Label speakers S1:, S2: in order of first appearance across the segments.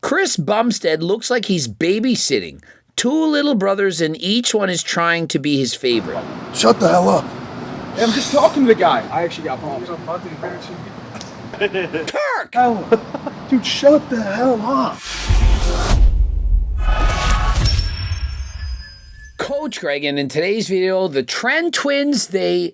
S1: Chris Bumstead looks like he's babysitting. Two little brothers and each one is trying to be his favorite.
S2: Shut the hell up.
S3: Hey, I'm just talking to the guy. I actually got problems. I'm about to embarrass you.
S1: Turk!
S2: Dude, shut the hell up.
S1: Coach Greg, and in today's video, the Tren twins, they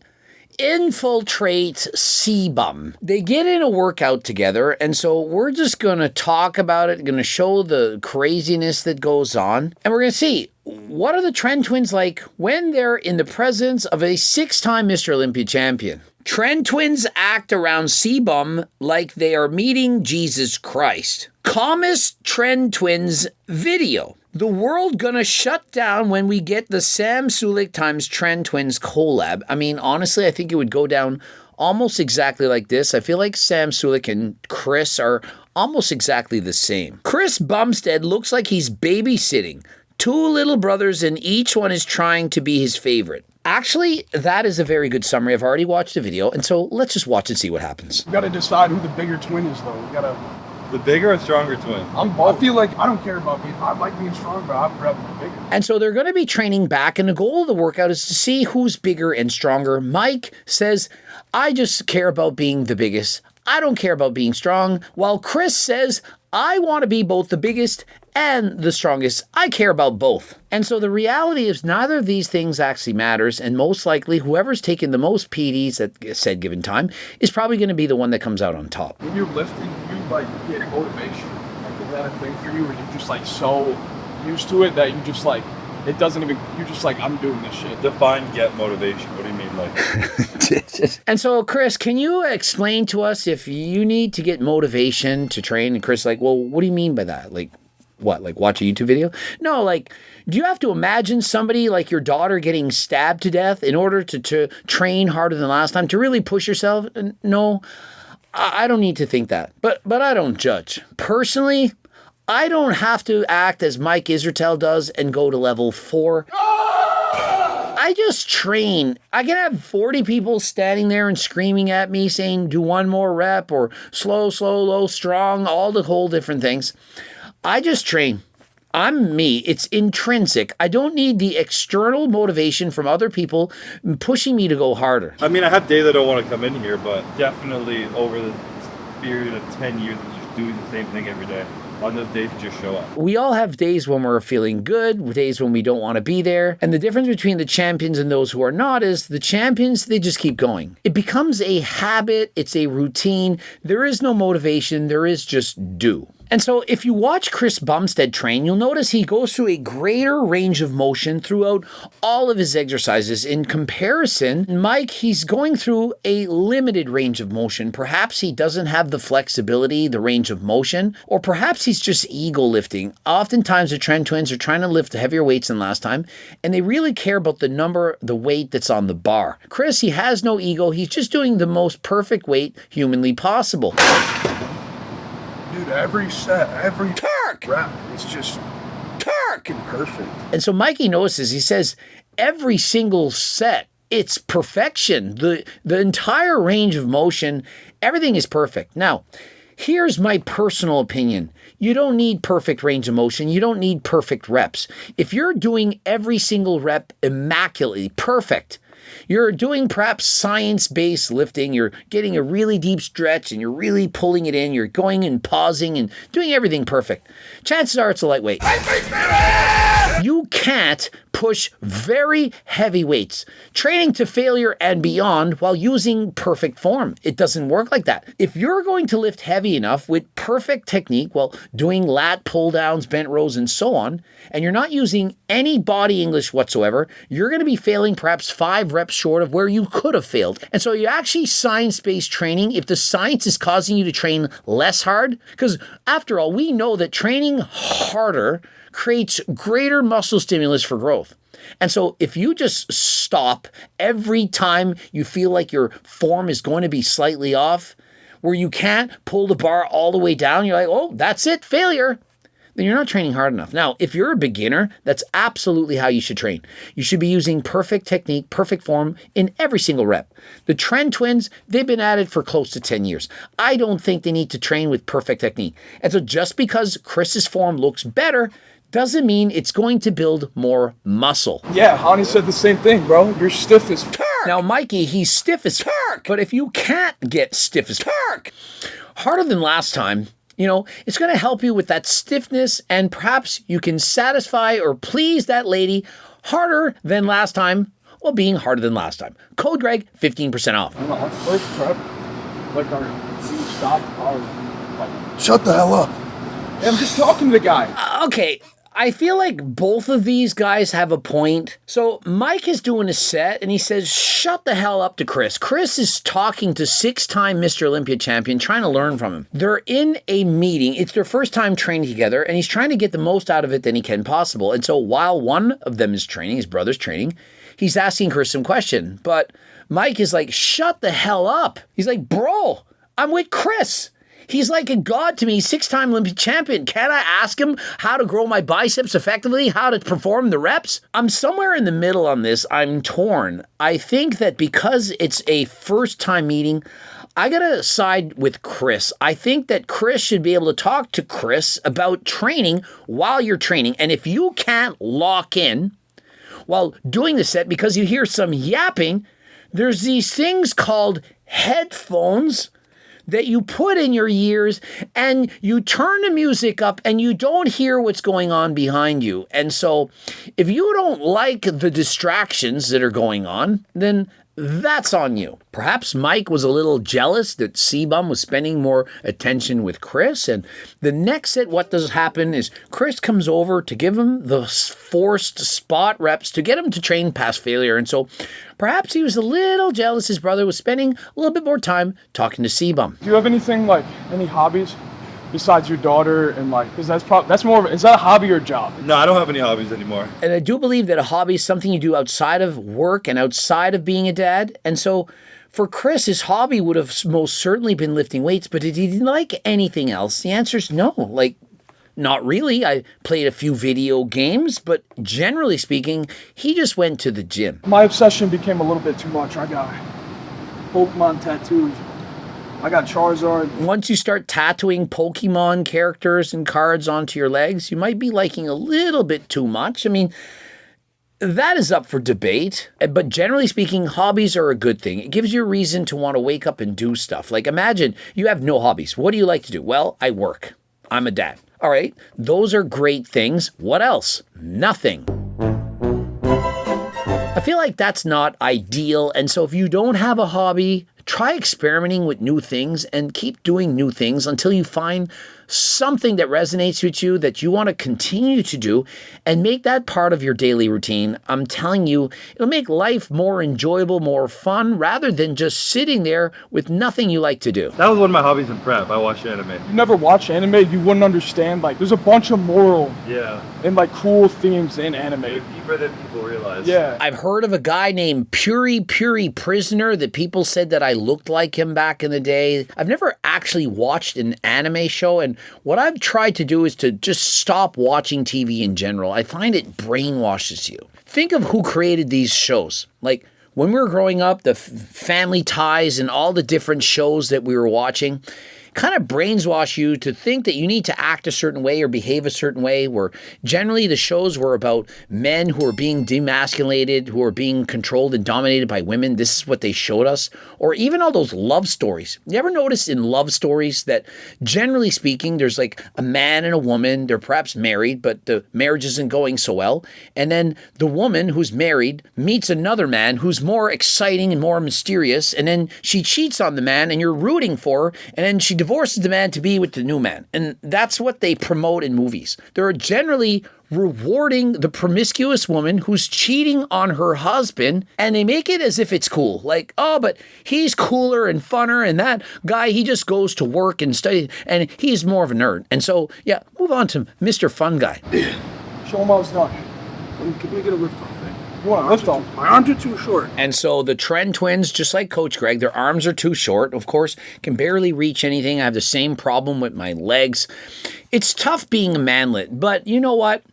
S1: infiltrate Cbum. They get in a workout together, and so we're just going to talk about it, going to show the craziness that goes on, and we're going to see what are the Tren twins like when they're in the presence of a 6-time Mr. Olympia champion. Tren twins act around Cbum like they are meeting Jesus Christ. Calmest Tren twins video. The world gonna shut down when we get the Sam Sulek times Tren twins collab. I mean, honestly, I think it would go down almost exactly like this. I feel like Sam Sulek and Chris are almost exactly the same. Chris Bumstead looks like he's babysitting. Two little brothers and each one is trying to be his favorite. Actually, that is a very good summary. I've already watched the video, and so let's just watch and see what happens.
S3: We gotta decide who the bigger twin is, though. We gotta.
S4: The bigger or stronger twin?
S3: I feel like I don't care about being. I like being strong, but I'd rather be bigger.
S1: And so they're going to be training back, and the goal of the workout is to see who's bigger and stronger. Mike says, I just care about being the biggest. I don't care about being strong. While Chris says, I want to be both the biggest and the strongest. I care about both. And so the reality is neither of these things actually matters, and most likely whoever's taken the most PDs at said given time is probably going to be the one that comes out on top.
S3: When you're lifting, you like get motivation. Like, is that a thing for you, or you're just like so used to it that you just like it doesn't even. You're just like, I'm doing this shit.
S4: Define get motivation. What do you mean, like?
S1: And so, Chris, can you explain to us if you need to get motivation to train? And Chris is like, well, what do you mean by that? Like, what, like watch a YouTube video? No, like, do you have to imagine somebody like your daughter getting stabbed to death in order to train harder than last time, to really push yourself? No, I don't need to think that. But I don't judge. Personally, I don't have to act as Mike Israetel does and go to level 4. I just train. I can have 40 people standing there and screaming at me saying, do one more rep, or slow, low, strong, all the whole different things. I just train. I'm me. It's intrinsic. I don't need the external motivation from other people pushing me to go harder.
S4: I mean, I have days I don't want to come in here, but definitely over the period of 10 years of just doing the same thing every day. On those days, you just show up.
S1: We all have days when we're feeling good, days when we don't want to be there. And the difference between the champions and those who are not is the champions, they just keep going. It becomes a habit. It's a routine. There is no motivation. There is just do. And so if you watch Chris Bumstead train, you'll notice he goes through a greater range of motion throughout all of his exercises. In comparison, Mike, he's going through a limited range of motion. Perhaps he doesn't have the flexibility, the range of motion, or perhaps he's just ego lifting. Oftentimes the Tren twins are trying to lift heavier weights than last time, and they really care about the number, the weight that's on the bar. Chris, he has no ego. He's just doing the most perfect weight humanly possible.
S2: Dude, every set, every
S1: Turk!
S2: rep, it's just
S1: Turk!
S2: perfect.
S1: And so Mikey notices, he says, every single set, it's perfection. The entire range of motion, everything is perfect. Now, here's my personal opinion. You don't need perfect range of motion. You don't need perfect reps. If you're doing every single rep immaculately perfect, you're doing perhaps science-based lifting, you're getting a really deep stretch and you're really pulling it in, you're going and pausing and doing everything perfect. Chances are it's a lightweight. You can't push very heavy weights, training to failure and beyond while using perfect form. It doesn't work like that. If you're going to lift heavy enough with perfect technique while doing lat pull downs, bent rows, and so on, and you're not using any body English whatsoever, you're going to be failing perhaps 5 reps short of where you could have failed. And so you're actually science-based training if the science is causing you to train less hard, because after all, we know that training harder creates greater muscle stimulus for growth. And so if you just stop every time you feel like your form is going to be slightly off, where you can't pull the bar all the way down, you're like, oh, that's it, failure. then you're not training hard enough. Now, if you're a beginner, that's absolutely how you should train. You should be using perfect technique, perfect form in every single rep. The Tren twins, they've been at it for close to 10 years. I don't think they need to train with perfect technique. And so just because Chris's form looks better doesn't mean it's going to build more muscle.
S3: Yeah, Hani said the same thing, bro. You're stiff as fuck.
S1: Now, Mikey, he's stiff as fuck. But if you can't get stiff as fuck, harder than last time, it's going to help you with that stiffness, and perhaps you can satisfy or please that lady harder than last time while being harder than last time. Code Greg, 15% off.
S3: Our first prep, we stopped our,
S2: Shut the hell up.
S3: I'm just talking to the guy.
S1: Okay. I feel like both of these guys have a point. So Mike is doing a set and he says, shut the hell up to Chris. Chris is talking to 6-time Mr. Olympia champion, trying to learn from him. They're in a meeting. It's their first time training together and he's trying to get the most out of it than he can possible. And so while one of them is training, his brother's training, he's asking Chris some question. But Mike is like, shut the hell up. He's like, bro, I'm with Chris. He's like a god to me, 6-time Olympic champion. Can I ask him how to grow my biceps effectively, how to perform the reps? I'm somewhere in the middle on this. I'm torn. I think that because it's a first-time meeting, I gotta side with Chris. I think that Chris should be able to talk to Chris about training while you're training. And if you can't lock in while doing the set because you hear some yapping, there's these things called headphones that you put in your ears and you turn the music up and you don't hear what's going on behind you. And so if you don't like the distractions that are going on, then that's on you. Perhaps Mike was a little jealous that Cbum was spending more attention with Chris. And the next set, what does happen is Chris comes over to give him the forced spot reps to get him to train past failure. And so perhaps he was a little jealous his brother was spending a little bit more time talking to Cbum.
S3: Do you have anything any hobbies besides your daughter and because that's more of is that a hobby or a job?
S4: No, I don't have any hobbies anymore.
S1: And I do believe that a hobby is something you do outside of work and outside of being a dad. And so for Chris, his hobby would have most certainly been lifting weights, but did he like anything else? The answer is no. Not really. I played a few video games, but generally speaking, he just went to the gym.
S3: My obsession became a little bit too much. I got Pokemon tattoos. I got Charizard.
S1: Once you start tattooing Pokemon characters and cards onto your legs, you might be liking a little bit too much. I mean, that is up for debate. But generally speaking, hobbies are a good thing. It gives you a reason to want to wake up and do stuff. Imagine you have no hobbies. What do you like to do? Well, I work. I'm a dad. All right, those are great things. What else? Nothing. I feel like that's not ideal. And so if you don't have a hobby, try experimenting with new things and keep doing new things until you find something that resonates with you that you want to continue to do and make that part of your daily routine. I'm telling you, it'll make life more enjoyable, more fun, rather than just sitting there with nothing you like to do.
S4: That was one of my hobbies in prep. I watched anime.
S3: You never watch anime, you wouldn't understand. There's a bunch of moral and cool themes in anime.
S4: Deeper than people realize.
S3: Yeah.
S1: I've heard of a guy named Puri Prisoner that people said that I looked like him back in the day. I've never actually watched an anime show, and what I've tried to do is to just stop watching TV in general. I find it brainwashes you. Think of who created these shows. When we were growing up, the Family Ties and all the different shows that we were watching kind of brainwash you to think that you need to act a certain way or behave a certain way, where generally the shows were about men who are being demasculated, who are being controlled and dominated by women. This is what they showed us. Or even all those love stories. You ever notice in love stories that generally speaking, there's a man and a woman, they're perhaps married, but the marriage isn't going so well. And then the woman who's married meets another man who's more exciting and more mysterious. And then she cheats on the man and you're rooting for her. And then she divorces the man to be with the new man. And that's what they promote in movies. They're generally rewarding the promiscuous woman who's cheating on her husband, and they make it as if it's cool. But he's cooler and funner, and that guy, he just goes to work and study, and he's more of a nerd. And so, move on to Mr. Fun Guy.
S3: Show him how it's done.
S2: Can we get a lift off thing?
S3: You want a lift off?
S2: My arms are too short.
S1: And so the Tren twins, just like Coach Greg, their arms are too short. Of course, can barely reach anything. I have the same problem with my legs. It's tough being a manlet, but you know what?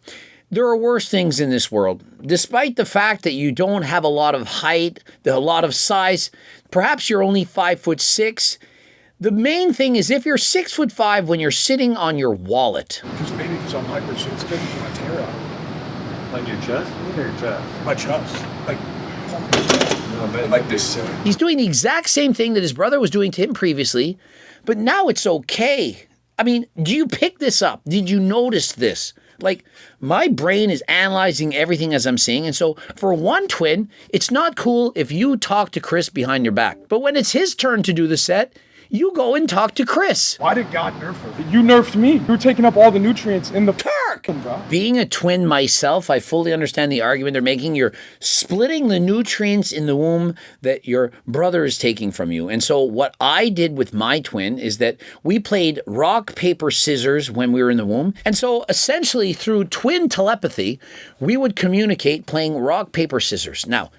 S1: There are worse things in this world. Despite the fact that you don't have a lot of height, a lot of size, perhaps you're only 5'6". The main thing is if you're 6'5" when you're sitting on your wallet.
S2: Just maybe because I'm hypersensitive to my tear out.
S4: Like your chest? Or your chest?
S2: My chest.
S4: No,
S2: Like this.
S1: He's doing the exact same thing that his brother was doing to him previously, but now it's okay. I mean, do you pick this up? Did you notice this? Like, my brain is analyzing everything as I'm seeing, and so for one twin, it's not cool if you talk to Chris behind your back. But when it's his turn to do the set, you go and talk to Chris.
S3: Why did God nerf her? You nerfed me. You were taking up all the nutrients in the park.
S1: Being a twin myself, I fully understand the argument they're making. You're splitting the nutrients in the womb that your brother is taking from you. And so what I did with my twin is that we played rock, paper, scissors when we were in the womb. And so essentially through twin telepathy, we would communicate playing rock, paper, scissors. Now,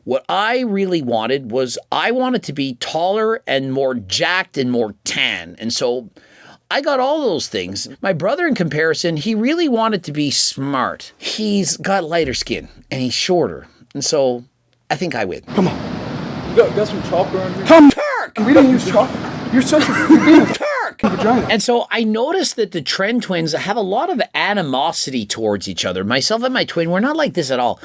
S1: what I really wanted was I wanted to be taller and more jacked and more tan. And so I got all those things. My brother, in comparison, he really wanted to be smart. He's got lighter skin and he's shorter. And so I think I win.
S2: Come on.
S3: You got some chalk around here?
S2: Come back! We didn't use chalk. You're such a vagina.
S1: And so I noticed that the Tren twins have a lot of animosity towards each other. Myself and my twin, we're not like this at all.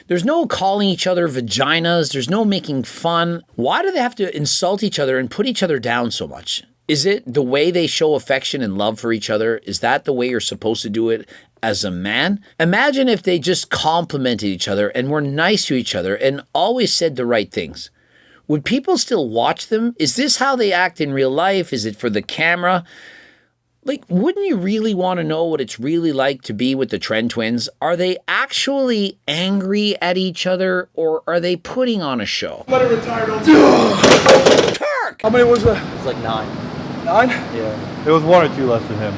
S1: There's no calling each other vaginas. There's no making fun. Why do they have to insult each other and put each other down so much? Is it the way they show affection and love for each other? Is that the way you're supposed to do it as a man? Imagine if they just complimented each other and were nice to each other and always said the right things. Would people still watch them? Is this how they act in real life? Is it for the camera? Like, wouldn't you really want to know what it's really like to be with the Tren twins? Are they actually angry at each other, or are they putting on a show?
S3: Let her retire.
S1: Kirk!
S3: How many was that?
S5: It's like 9.
S3: 9?
S4: Yeah. It was 1 or 2 less than him.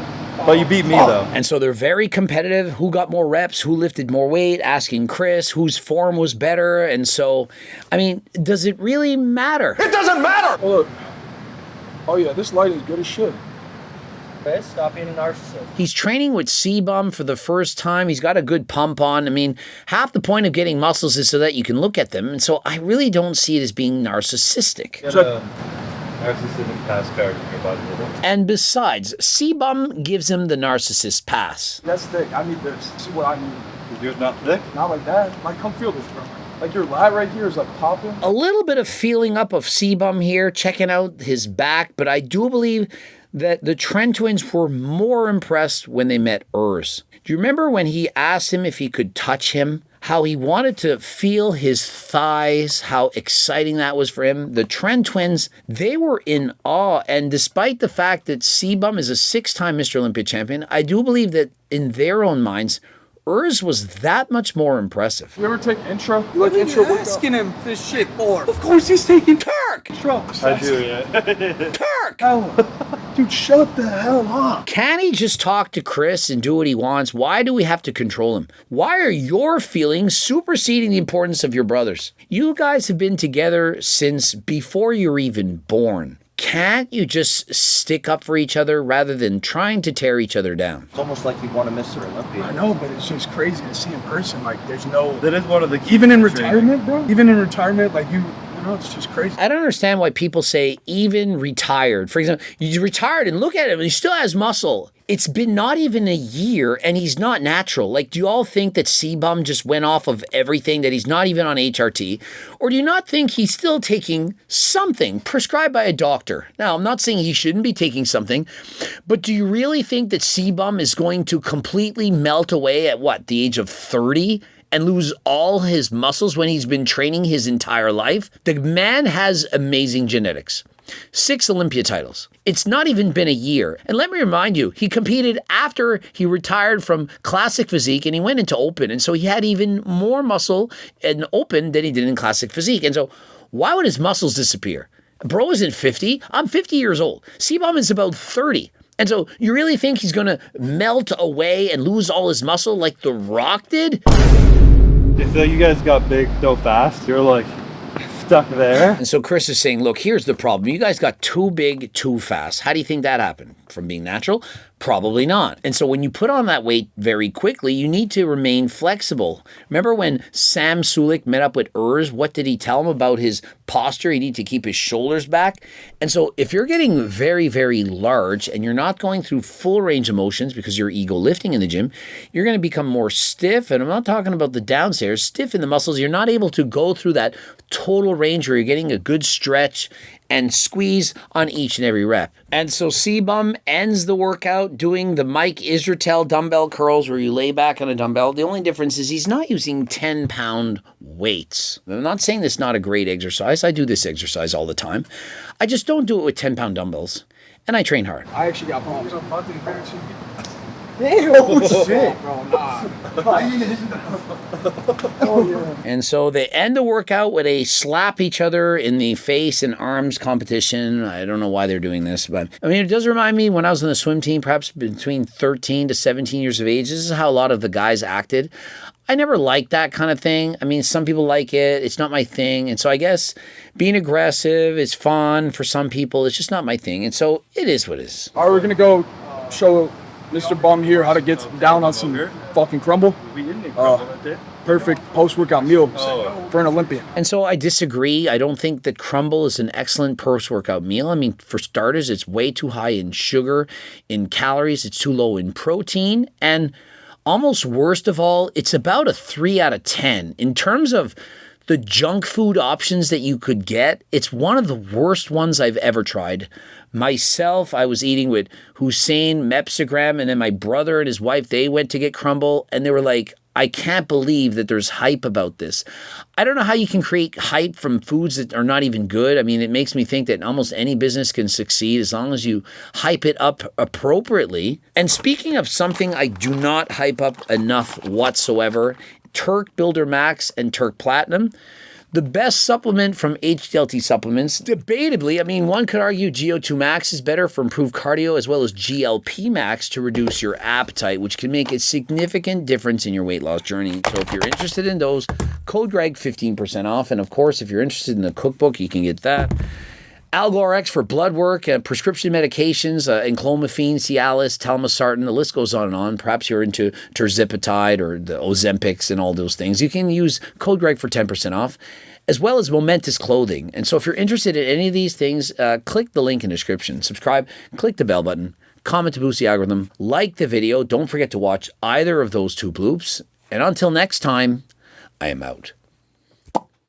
S4: But you beat me, though.
S1: And so they're very competitive. Who got more reps? Who lifted more weight? Asking Chris whose form was better. And so, I mean, does it really matter?
S2: It doesn't matter!
S3: Oh, look. Oh, yeah, this light is good as shit.
S5: Chris, stop being a narcissist.
S1: He's training with Cbum for the first time. He's got a good pump on. I mean, half the point of getting muscles is so that you can look at them. And so I really don't see it as being narcissistic.
S4: Narcissistic pass card in your body.
S1: And besides, Cbum gives him the narcissist pass.
S3: That's thick. I need this. See what I need.
S4: Yours not thick?
S3: Not like that. Like, come feel this, bro. Like, your lat right here is, like, popping.
S1: A little bit of feeling up of Cbum here, checking out his back, but I do believe that the Tren twins were more impressed when they met Urs. Do you remember when he asked him if he could touch him? How he wanted to feel his thighs, how exciting that was for him. The Tren twins, they were in awe. And despite the fact that Cbum is a 6-time Mr. Olympia champion, I do believe that in their own minds, Urs was that much more impressive.
S3: You ever take intro? You like
S2: What are
S3: intro
S2: you
S3: workout?
S2: asking him this shit for?
S3: Of course he's taking
S1: Kirk!
S3: intro.
S4: I do, yeah.
S1: Kirk!
S3: Dude, shut the hell up.
S1: Can he just talk to Chris and do what he wants? Why do we have to control him? Why are your feelings superseding the importance of your brothers? You guys have been together since before you were even born. Can't you just stick up for each other rather than trying to tear each other down?
S5: It's almost like you want a Mr. Olympia.
S3: I know, but it's just crazy to see in person. Like, there's no...
S4: That is one of the keys.
S3: Even in retirement, bro? Even in retirement, like, you know, it's just crazy.
S1: I don't understand why people say even retired. For example, you retired and look at him and he still has muscle. It's been not even a year and he's not natural. Like, do you all think that Cbum just went off of everything, that he's not even on HRT? Or do you not think he's still taking something prescribed by a doctor? Now, I'm not saying he shouldn't be taking something, but do you really think that Cbum is going to completely melt away at what, the age of 30? And lose all his muscles when he's been training his entire life? The man has amazing genetics. 6 Olympia titles. It's not even been a year. And let me remind you, he competed after he retired from classic physique and he went into open. And so he had even more muscle in open than he did in classic physique. And so why would his muscles disappear? Bro isn't 50. I'm 50 years old. Cbum is about 30. And so you really think he's going to melt away and lose all his muscle like The Rock did?
S4: So you guys got big so fast, you're like stuck there.
S1: And so Chris is saying, look, here's the problem. You guys got too big too fast. How do you think that happened? from being natural? Probably not. And so when you put on that weight very quickly, you need to remain flexible. Remember when Sam Sulik met up with Urs, what did he tell him about his posture? He needed to keep his shoulders back. And so if you're getting very, very large and you're not going through full range of motions because you're ego lifting in the gym, you're going to become more stiff. And I'm not talking about the downstairs, stiff in the muscles. You're not able to go through that total range where you're getting a good stretch and squeeze on each and every rep. And so Cbum ends the workout doing the Mike Israetel dumbbell curls where you lay back on a dumbbell. The only difference is he's not using 10-pound weights. I'm not saying this is not a great exercise. I do this exercise all the time. I just don't do it with 10-pound dumbbells. And I train hard.
S3: I actually got problems.
S2: Damn, oh shit.
S3: Bro, nah.
S1: And so they end the workout with a slap each other in the face and arms competition. I don't know why they're doing this, but I mean, it does remind me when I was on the swim team, perhaps between 13 to 17 years of age. This is how a lot of the guys acted. I never liked that kind of thing. I mean, some people like it. It's not my thing. And so I guess being aggressive is fun for some people. It's just not my thing. And so it is what it is.
S3: All right, we're gonna go show Mr. Bum here how to get down on some fucking crumble. Perfect post-workout meal for an Olympian.
S1: And so I disagree. I don't think that crumble is an excellent post-workout meal. I mean, for starters, it's way too high in sugar, in calories. It's too low in protein. And almost worst of all, it's about a 3 out of 10. In terms of the junk food options that you could get, it's one of the worst ones I've ever tried. Myself, I was eating with Hussein Mepsigram, and then my brother and his wife, they went to get crumble, and they were like, I can't believe that there's hype about this. I don't know how you can create hype from foods that are not even good. I mean, it makes me think that almost any business can succeed as long as you hype it up appropriately. And speaking of something I do not hype up enough whatsoever, Turk Builder Max and Turk Platinum, the best supplement from HDLT supplements. Debatably, I mean, one could argue GO2 Max is better for improved cardio, as well as GLP Max to reduce your appetite, which can make a significant difference in your weight loss journey. So if you're interested in those, code Greg 15% off. And of course, if you're interested in the cookbook, you can get that. Algor-X for blood work, prescription medications, enclomiphene, Cialis, telmisartan, the list goes on and on. Perhaps you're into terzipatide or the Ozempics and all those things. You can use code Greg for 10% off, as well as Momentous Clothing. And so if you're interested in any of these things, click the link in the description. Subscribe, click the bell button, comment to boost the algorithm, like the video. Don't forget to watch either of those two bloops. And until next time, I am out.